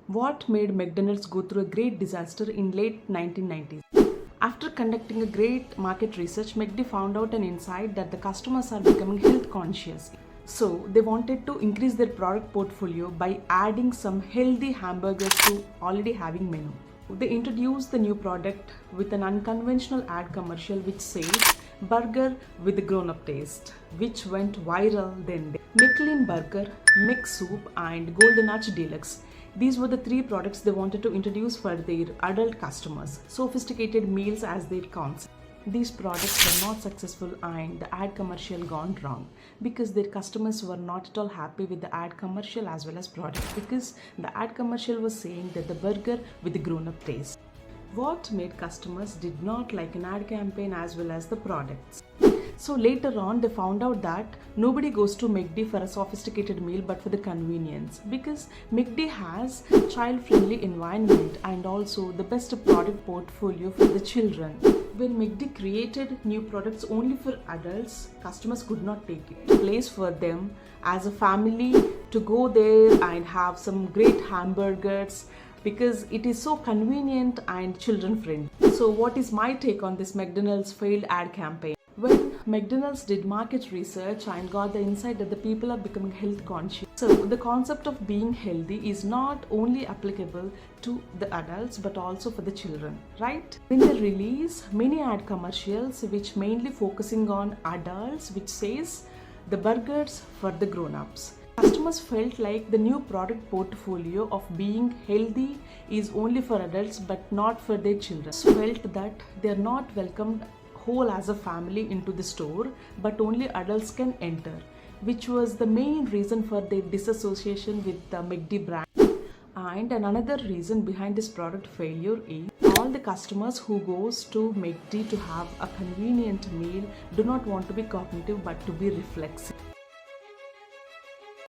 What made McDonald's go through a great disaster in late 1990s? After conducting a great market research, McD found out an insight that the customers are becoming health conscious. So they wanted to increase their product portfolio by adding some healthy hamburgers to already having menu. They introduced the new product with an unconventional ad commercial which says burger with grown-up taste, which went viral then. McLean Burger, McSoup and Golden Arch Deluxe. These were the three products they wanted to introduce for their adult customers. Sophisticated meals as their concept. These products were not successful and the ad commercial gone wrong because their customers were not at all happy with the ad commercial as well as product because the ad commercial was saying that the burger with the grown-up taste. What made customers did not like an ad campaign as well as the products. So later on they found out that nobody goes to McD for a sophisticated meal but for the convenience because McD has child-friendly environment and also the best product portfolio for the children. When McD created new products only for adults, customers could not take it. Place for them as a family to go there and have some great hamburgers because it is so convenient and children friendly. So what is my take on this McDonald's failed ad campaign? When McDonald's did market research and got the insight that the people are becoming health conscious. So the concept of being healthy is not only applicable to the adults but also for the children, right? In the release, many ad commercials which mainly focusing on adults which says the burgers for the grown-ups. Customers felt like the new product portfolio of being healthy is only for adults but not for their children. Felt that they are not welcomed whole as a family into the store but only adults can enter, which was the main reason for their disassociation with the McD brand. And another reason behind this product failure is all the customers who goes to McD to have a convenient meal do not want to be cognitive but to be reflexive.